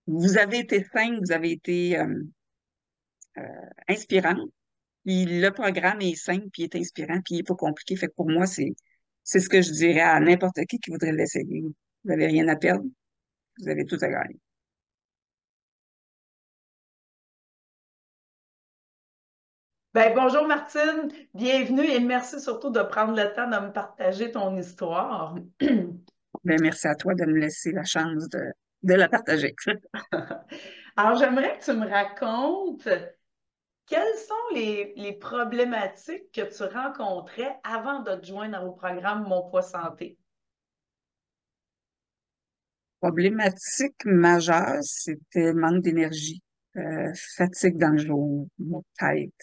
vous avez été simple, vous avez été inspirant. Puis le programme est simple, puis il est inspirant, puis il n'est pas compliqué. Fait que pour moi, c'est ce que je dirais à n'importe qui voudrait l'essayer. Vous n'avez rien à perdre, vous avez tout à gagner. Ben, bonjour Martine, bienvenue et merci surtout de prendre le temps de me partager ton histoire. Ben, merci à toi de me laisser la chance de la partager. Alors, j'aimerais que tu me racontes quelles sont les problématiques que tu rencontrais avant de te joindre au programme Mon Poids Santé. Problématique majeure, c'était le manque d'énergie, fatigue dans le jour, maux de tête,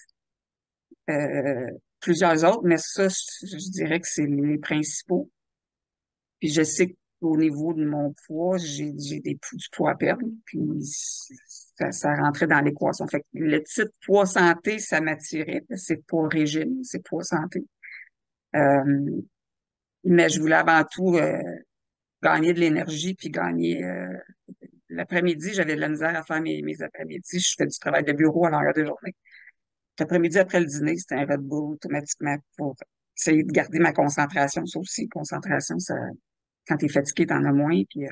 euh, plusieurs autres, mais ça, je dirais que c'est les principaux. Puis je sais qu'au niveau de mon poids, j'ai du poids à perdre, puis ça rentrait dans l'équation. Fait que le titre poids santé, ça m'attirait, parce que c'est pas régime, c'est poids santé. Euh, mais je voulais avant tout gagner de l'énergie, puis gagner l'après-midi, j'avais de la misère à faire mes après-midi. Je fais du travail de bureau à longueur de journée. L'après-midi, après le dîner, c'était un Red Bull automatiquement pour essayer de garder ma concentration. Ça aussi, concentration, ça, quand t'es fatigué, t'en as moins. Puis,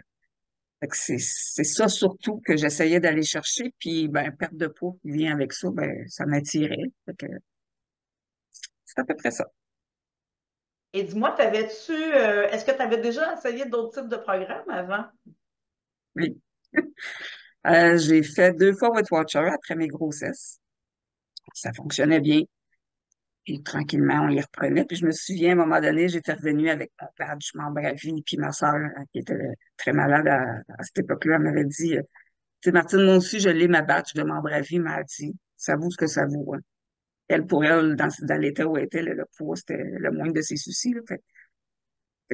fait que c'est ça surtout que j'essayais d'aller chercher. Puis, ben, perte de poids qui vient avec ça, ben, ça m'attirait. Fait que c'est à peu près ça. Et dis-moi, est-ce que tu avais déjà essayé d'autres types de programmes avant? Oui. J'ai fait 2 fois Weight Watcher après mes grossesses. Ça fonctionnait bien. Puis tranquillement, on les reprenait. Puis je me souviens, à un moment donné, j'étais revenue avec mon badge membre à vie, puis ma sœur, qui était très malade à cette époque-là, elle m'avait dit, tu sais, Martine, moi aussi, je l'ai, ma badge de membre à vie, m'a dit, ça vaut ce que ça vaut, hein. Elle, pour elle, dans l'état où elle était, le poids, c'était le moindre de ses soucis, là. Fait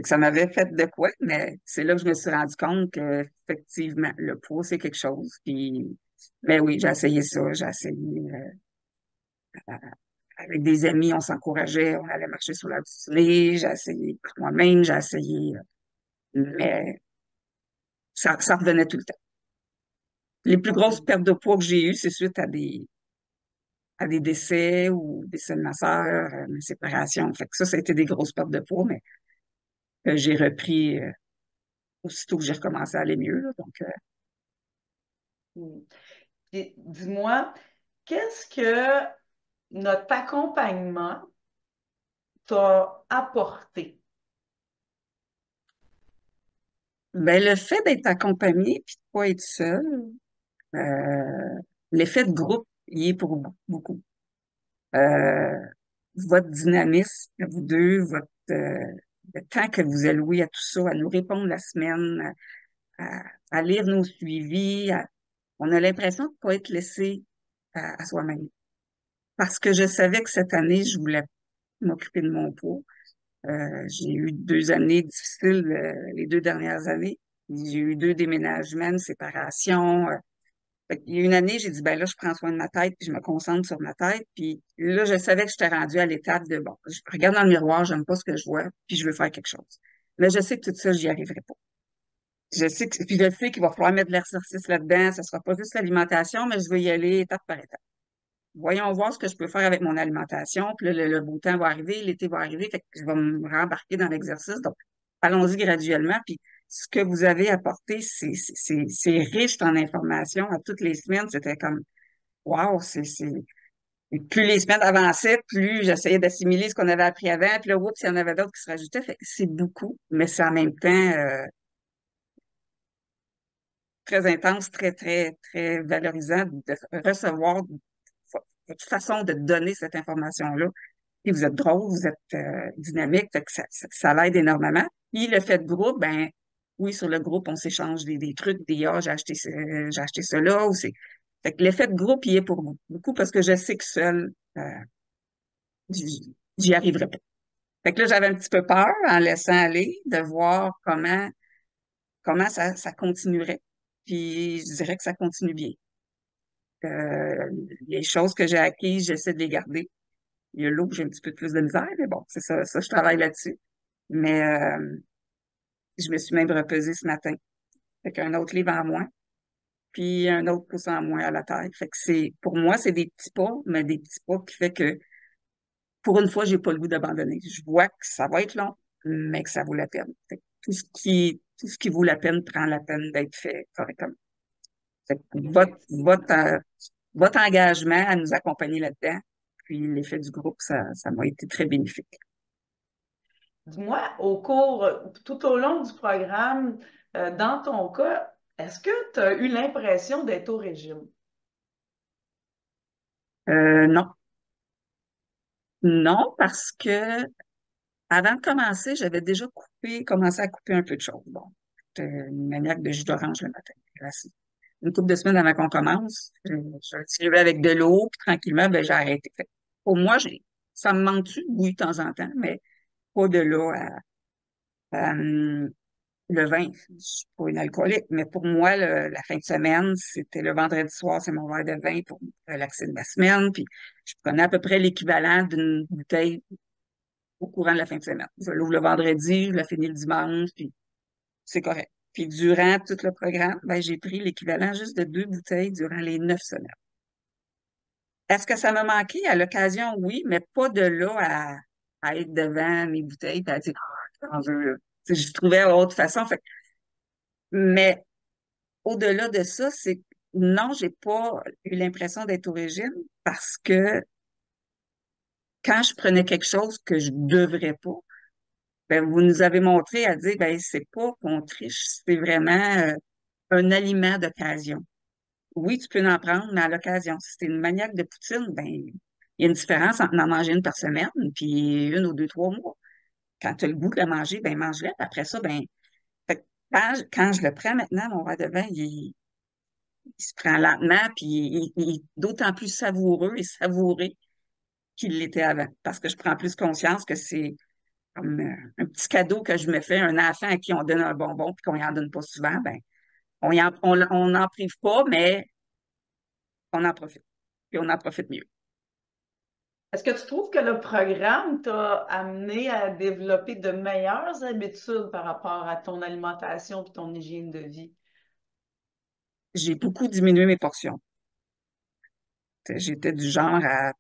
que ça m'avait fait de quoi, mais c'est là que je me suis rendu compte que, effectivement, le poids, c'est quelque chose. Puis, mais oui, j'ai essayé ça, j'ai essayé, avec des amis, on s'encourageait, on allait marcher sur la distillée, j'ai essayé par moi-même, j'ai essayé, mais ça revenait tout le temps. Les plus grosses OK. pertes de poids que j'ai eues, c'est suite à des décès ou décès de ma sœur, une séparation. Fait que ça a été des grosses pertes de poids, mais j'ai repris aussitôt que j'ai recommencé à aller mieux, là. Donc, Hmm. Puis, dis-moi, qu'est-ce que notre accompagnement t'a apporté? ben, le fait d'être accompagné puis de pas être seul, euh, l'effet de groupe, il est pour beaucoup. Euh, votre dynamisme, vous deux, le temps que vous allouez à tout ça, à nous répondre la semaine, à lire nos suivis, on a l'impression de ne pas être laissé à soi-même. Parce que je savais que cette année, je voulais m'occuper de mon poids. J'ai eu 2 années difficiles, les 2 dernières années. J'ai eu 2 déménagements, une séparation. Fait qu'il y a une année, j'ai dit, ben là, je prends soin de ma tête, puis je me concentre sur ma tête. Puis là, je savais que j'étais rendue à l'étape de, bon, je regarde dans le miroir, j'aime pas ce que je vois, puis je veux faire quelque chose. Mais je sais que tout ça, j'y arriverai pas. Puis je sais qu'il va falloir mettre de l'exercice là-dedans. Ce sera pas juste l'alimentation, mais je vais y aller étape par étape. Voyons voir ce que je peux faire avec mon alimentation. Puis là, le beau temps va arriver, l'été va arriver, fait que je vais me rembarquer dans l'exercice. Donc, allons-y graduellement. Puis, ce que vous avez apporté, c'est riche en informations. À toutes les semaines, c'était comme, wow, et plus les semaines avançaient, plus j'essayais d'assimiler ce qu'on avait appris avant. Puis là, oups, il y en avait d'autres qui se rajoutaient. Fait que c'est beaucoup, mais c'est en même temps très intense, très, très, très valorisant de recevoir votre façon de donner cette information-là. Puis vous êtes drôle, vous êtes dynamique, fait que ça l'aide énormément. Puis le fait de groupe, ben oui, sur le groupe, on s'échange des trucs, j'ai acheté cela, ou c'est. Fait que l'effet de groupe, il est pour beaucoup parce que je sais que seul, j'y arriverai pas. Fait que là, j'avais un petit peu peur en laissant aller de voir comment ça continuerait. Puis je dirais que ça continue bien. Euh, les choses que j'ai acquises, j'essaie de les garder. Il y a l'eau que j'ai un petit peu plus de misère, mais bon, c'est ça, je travaille là-dessus. Mais je me suis même repesée ce matin avec un autre livre en moins. puis un autre pouce en moins à la taille. Fait que pour moi, c'est des petits pas, mais des petits pas qui fait que, pour une fois, j'ai pas le goût d'abandonner. Je vois que ça va être long, mais que ça vaut la peine. Fait que tout ce qui vaut la peine prend la peine d'être fait correctement. Fait que Effectivement. votre engagement à nous accompagner là-dedans, puis l'effet du groupe, ça m'a été très bénéfique. Dis-moi, tout au long du programme, dans ton cas, est-ce que tu as eu l'impression d'être au régime? Non, non, parce que avant de commencer, j'avais déjà commencé à couper un peu de choses. Bon, j'étais une maniaque de jus d'orange le matin. Une couple de semaines avant qu'on commence, je le diluais avec de l'eau, puis tranquillement, ben, j'ai arrêté. Fait que pour moi, ça me manque-tu? Oui, de temps en temps, mais pas de là à, le vin. Je suis pas une alcoolique, mais pour moi, la fin de semaine, c'était le vendredi soir, c'est mon verre de vin pour me relaxer de ma semaine. Puis je prenais à peu près l'équivalent d'une bouteille au courant de la fin de semaine. Je l'ouvre le vendredi, je la finis le dimanche, puis c'est correct. Puis durant tout le programme, ben, j'ai pris l'équivalent juste de 2 bouteilles durant les 9 semaines. Est-ce que ça m'a manqué? À l'occasion, oui, mais pas de là à être devant mes bouteilles et à dire, ah, j'en veux. Tu sais, je trouvais autre façon. Mais au-delà de ça, c'est non, j'ai pas eu l'impression d'être au régime parce que quand je prenais quelque chose que je devrais pas, ben, vous nous avez montré à dire, ben, c'est pas qu'on triche, c'est vraiment un aliment d'occasion. Oui, tu peux en prendre, mais à l'occasion. Si c'est une maniaque de poutine, ben, il y a une différence entre en manger une par semaine puis une ou 2, 3 mois. Quand tu as le goût de la manger, ben, mange-la. Après ça, ben, fait que quand je le prends maintenant, mon verre de vin, il se prend lentement, puis il est d'autant plus savoureux et savouré qu'il l'était avant. Parce que je prends plus conscience que c'est comme un petit cadeau que je me fais, un enfant à qui on donne un bonbon puis qu'on y en donne pas souvent, ben, on n'en prive pas, mais on en profite. Puis on en profite mieux. Est-ce que tu trouves que le programme t'a amené à développer de meilleures habitudes par rapport à ton alimentation et ton hygiène de vie? J'ai beaucoup diminué mes portions. J'étais du genre à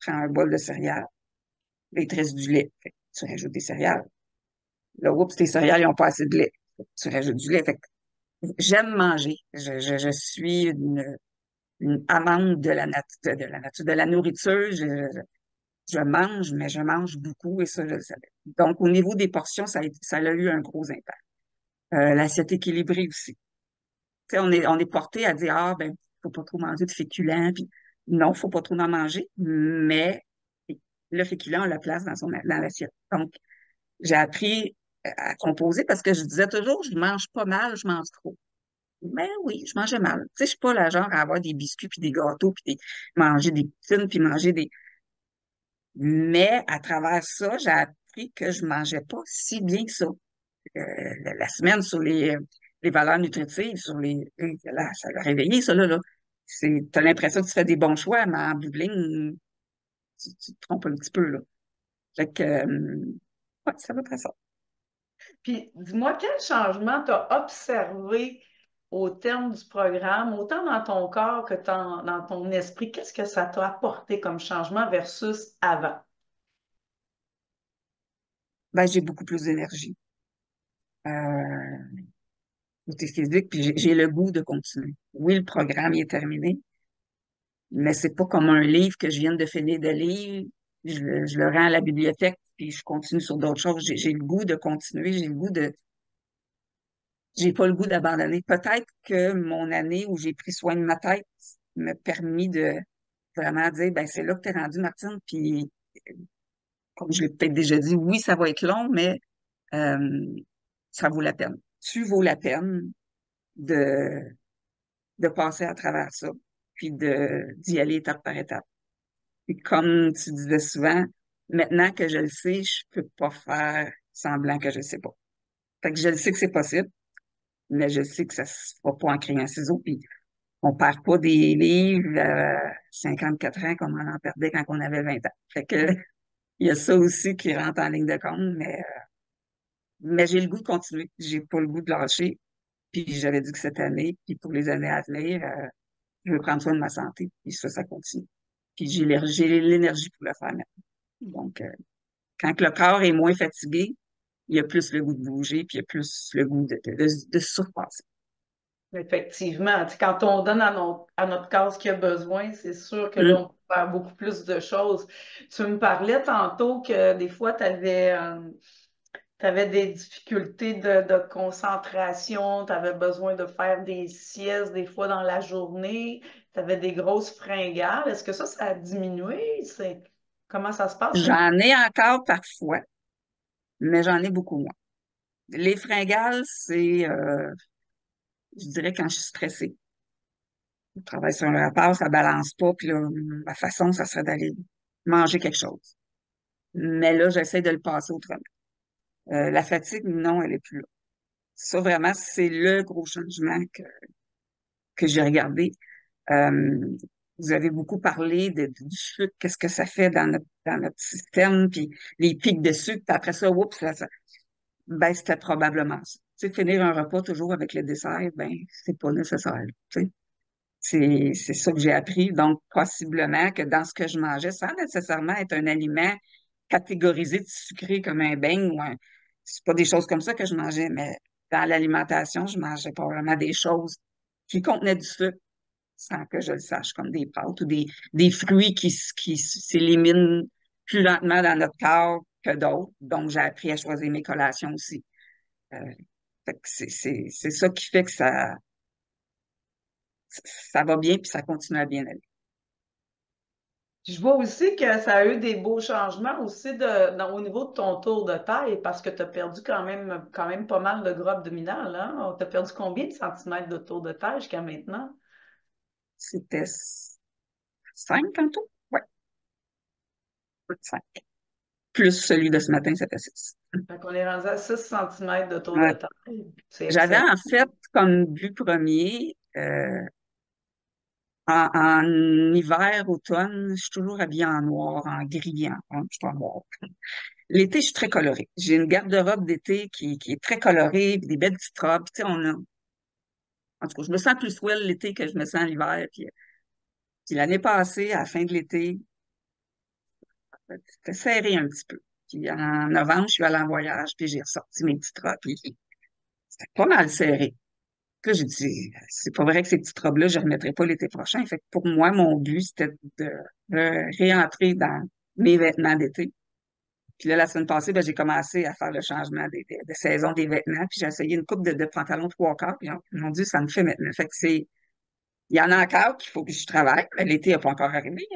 prendre un bol de céréales, là, il te reste du lait. Fait que tu rajoutes des céréales. Là, oups, tes céréales, ils n'ont pas assez de lait. Fait que tu rajoutes du lait. Fait que j'aime manger. Je suis une amante de la nourriture. Je mange, mais je mange beaucoup et ça, je le savais. Donc, au niveau des portions, ça a eu un gros impact. L'assiette équilibrée aussi. Tu sais, on est porté à dire, ah, ben, faut pas trop manger de féculents, puis non, faut pas trop en manger, mais le féculent a la place dans l'assiette. Donc, j'ai appris à composer parce que je disais toujours, je mange pas mal, je mange trop. Mais oui, je mangeais mal. Tu sais, je suis pas la genre à avoir des biscuits puis des gâteaux manger des poutines puis manger des. Mais à travers ça, j'ai appris que je mangeais pas si bien que ça. La semaine sur les valeurs nutritives, là, ça l'a réveillé, ça, là. T'as l'impression que tu fais des bons choix, mais en bout de ligne, tu te trompes un petit peu, là. Fait que, ouais, ça va très ça. Puis, dis-moi, quel changement t'as observé au terme du programme, autant dans ton corps que dans ton esprit? Qu'est-ce que ça t'a apporté comme changement versus avant? Ben, j'ai beaucoup plus d'énergie. Côté physique, puis j'ai le goût de continuer. Oui, le programme il est terminé, mais c'est pas comme un livre que je viens de finir de lire. Je le rends à la bibliothèque, puis je continue sur d'autres choses. J'ai le goût de continuer, j'ai pas le goût d'abandonner. Peut-être que mon année où j'ai pris soin de ma tête m'a permis de vraiment dire, ben c'est là que t'es rendu, Martine, puis comme je l'ai peut-être déjà dit, oui, ça va être long, mais euh, ça vaut la peine. Tu vaux la peine de passer à travers ça, puis d'y aller étape par étape. Puis comme tu disais souvent, maintenant que je le sais, je peux pas faire semblant que je le sais pas. Fait que je le sais que c'est possible, mais je sais que ça se fera pas en criant ciseaux, puis on perd pas des livres à 54 ans comme on en perdait quand on avait 20 ans. Fait que il y a ça aussi qui rentre en ligne de compte, mais j'ai le goût de continuer. J'ai pas le goût de lâcher. Puis j'avais dit que cette année, puis pour les années à venir, je veux prendre soin de ma santé. Puis ça continue. Puis j'ai l'énergie pour le faire maintenant. Donc, quand le corps est moins fatigué, il y a plus le goût de bouger, puis il y a plus le goût de se surpasser. Effectivement. Tu sais, quand on donne à notre corps ce qu'il a besoin, c'est sûr que là, Hum. on peut faire beaucoup plus de choses. Tu me parlais tantôt que des fois, tu avais, des difficultés de concentration, tu avais besoin de faire des siestes des fois dans la journée, tu avais des grosses fringales. Est-ce que ça a diminué? Comment ça se passe maintenant? J'en ai encore parfois, mais j'en ai beaucoup moins. Les fringales, c'est, je dirais, quand je suis stressée. Je travaille sur un rapport, ça balance pas, puis là, ma façon, ça serait d'aller manger quelque chose. Mais là, j'essaie de le passer autrement. La fatigue, non, elle est plus là. Ça, vraiment, c'est le gros changement que j'ai regardé. Euh, Vous avez beaucoup parlé du sucre, qu'est-ce que ça fait dans notre système, puis les pics de sucre, puis après ça, oups, ben, c'était probablement ça. Tu sais, finir un repas toujours avec le dessert, ben, c'est pas nécessaire. Tu sais. C'est ça que j'ai appris. Donc, possiblement que dans ce que je mangeais, sans nécessairement être un aliment catégorisé de sucré comme un beigne c'est pas des choses comme ça que je mangeais, mais dans l'alimentation, je mangeais probablement des choses qui contenaient du sucre sans que je le sache, comme des pâtes ou des fruits qui s'éliminent plus lentement dans notre corps que d'autres. Donc, j'ai appris à choisir mes collations aussi. Euh, fait que c'est ça qui fait que ça va bien puis ça continue à bien aller. Je vois aussi que ça a eu des beaux changements aussi au niveau de ton tour de taille parce que tu as perdu quand même pas mal de gras abdominal, hein? Tu as perdu combien de centimètres de tour de taille jusqu'à maintenant? C'était 5 tantôt? Ouais, cinq. Plus celui de ce matin, c'était 6. Fait qu'on est rendu à 6 centimètres de tour de Ouais. taille. C'est J'avais excellent. en fait comme but premier, en hiver, automne, je suis toujours habillée en noir, en gris, je suis en noir. L'été, je suis très colorée. J'ai une garde-robe d'été qui est très colorée, puis des belles petites robes. Tu sais, en tout cas, je me sens plus swell l'été que je me sens l'hiver. Puis l'année passée, à la fin de l'été, c'était serré un petit peu. Puis en novembre, je suis allée en voyage, puis j'ai ressorti mes petites robes, puis c'était pas mal serré. Puis là, j'ai dit, c'est pas vrai que ces petites robes-là, je ne remettrai pas l'été prochain. Fait que pour moi, mon but, c'était de réentrer dans mes vêtements d'été. Puis là, la semaine passée, ben, j'ai commencé à faire le changement de saison des vêtements. Puis j'ai essayé une coupe de pantalons trois quarts. Puis mon Dieu, ça me fait maintenant. Fait que il y en a encore qu'il faut que je travaille. Mais l'été n'a pas encore arrivé.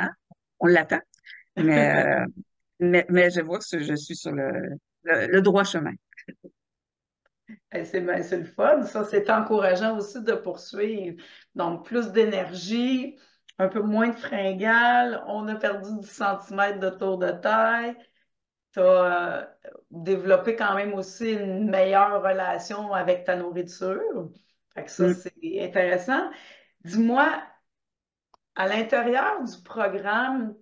Hein? On l'attend. Mais, mais je vois que je suis sur le droit chemin. C'est le fun, ça, c'est encourageant aussi de poursuivre. Donc, plus d'énergie, un peu moins de fringales, on a perdu 10 centimètres de tour de taille, tu as développé quand même aussi une meilleure relation avec ta nourriture. Fait que ça, Mm. c'est intéressant. Dis-moi, à l'intérieur du programme,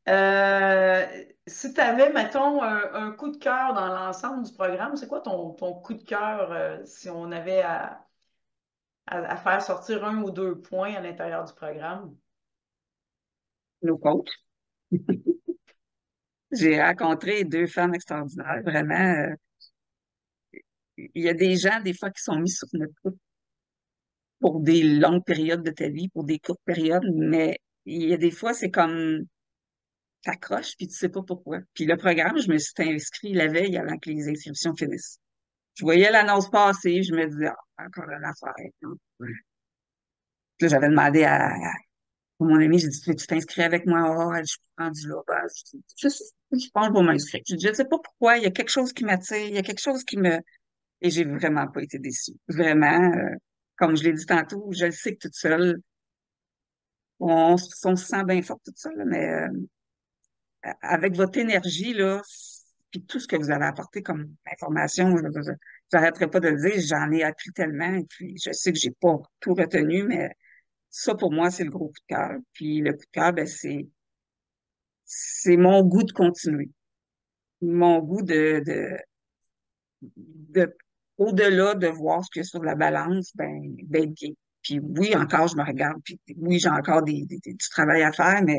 euh, si tu avais, mettons, un coup de cœur dans l'ensemble du programme, c'est quoi ton coup de cœur si on avait à faire sortir un ou deux points à l'intérieur du programme? Nos coachs. J'ai rencontré deux femmes extraordinaires. Vraiment, il y a des gens, des fois, qui sont mis sur notre route pour des longues périodes de ta vie, pour des courtes périodes, mais il y a des fois, c'est comme t'accroches, puis tu sais pas pourquoi. Puis le programme, je me suis inscrit la veille avant que les inscriptions finissent. Je voyais l'annonce passer, je me disais, ah, encore une affaire. Non. Puis là, j'avais demandé à mon ami, j'ai dit, tu t'inscris avec moi? Ah, elle, je suis rendue là. Ben, je pense que je vais m'inscrire. Je ne sais pas pourquoi, il y a quelque chose qui m'attire, il y a quelque chose qui me... Et j'ai vraiment pas été déçue. Vraiment, comme je l'ai dit tantôt, je le sais que toute seule, on se sent bien fort toute seule, mais avec votre énergie, là, puis tout ce que vous avez apporté comme information, je n'arrêterai pas de le dire, j'en ai appris tellement, et puis je sais que j'ai pas tout retenu, mais ça, pour moi, c'est le gros coup de cœur. Puis le coup de cœur, ben, c'est mon goût de continuer. Mon goût de au-delà de voir ce qu'il y a sur la balance, ben, d'être bien. Puis oui, encore, je me regarde, puis oui, j'ai encore du travail à faire, mais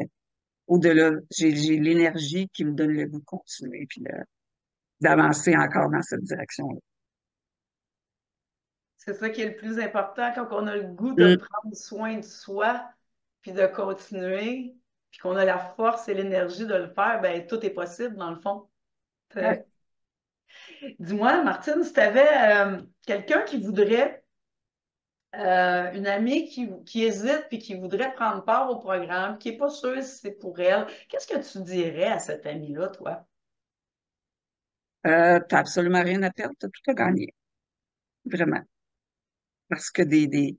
au-delà, j'ai l'énergie qui me donne le goût de continuer, puis d'avancer encore dans cette direction-là. C'est ça qui est le plus important quand on a le goût de Hum, prendre soin de soi, puis de continuer, puis qu'on a la force et l'énergie de le faire, ben tout est possible dans le fond. ouais. Dis-moi, Martine, si tu avais quelqu'un qui voudrait, une amie qui hésite puis qui voudrait prendre part au programme, qui n'est pas sûre si c'est pour elle, qu'est-ce que tu dirais à cette amie-là, toi? T'as absolument rien à perdre, t'as tout à gagner, vraiment. Parce que des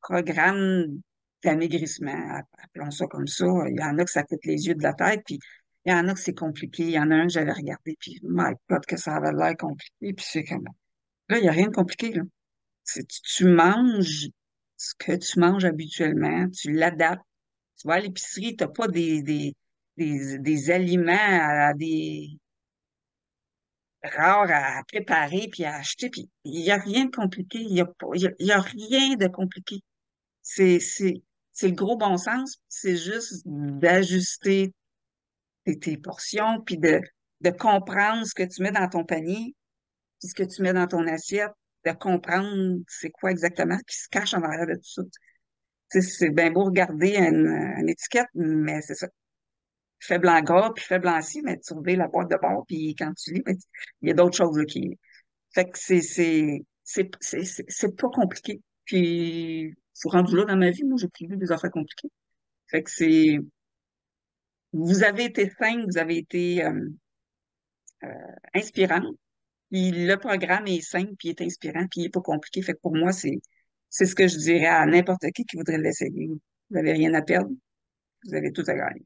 programmes d'amaigrissement, appelons ça comme ça. Il y en a que ça coûte les yeux de la tête, puis il y en a que c'est compliqué. Il y en a un que j'avais regardé, puis my God, que ça avait l'air compliqué, puis c'est comme... Là, il n'y a rien de compliqué, là. Tu manges ce que tu manges habituellement, tu l'adaptes. Tu vas à l'épicerie, tu n'as pas des aliments à des rares à préparer puis à acheter, puis il n'y a rien de compliqué. Il y a rien de compliqué. C'est, c'est, c'est le gros bon sens, c'est juste d'ajuster tes portions, puis de comprendre ce que tu mets dans ton panier, puis ce que tu mets dans ton assiette, de comprendre c'est quoi exactement qui se cache en arrière de tout ça. Tu sais, c'est bien beau regarder une étiquette, mais c'est ça. Faible en gras, puis faible en ci, mais tu ouvres la boîte de bord, puis quand tu lis, ben, il y a d'autres choses là, qui... Fait que c'est pas compliqué. Puis, je suis rendu là dans ma vie, moi, j'ai plus vu des affaires compliquées. Fait que vous avez été simple, vous avez été inspirant. Puis le programme est simple, puis il est inspirant, puis il est pas compliqué. Fait que pour moi, c'est ce que je dirais à n'importe qui voudrait l'essayer. Vous n'avez rien à perdre, vous avez tout à gagner.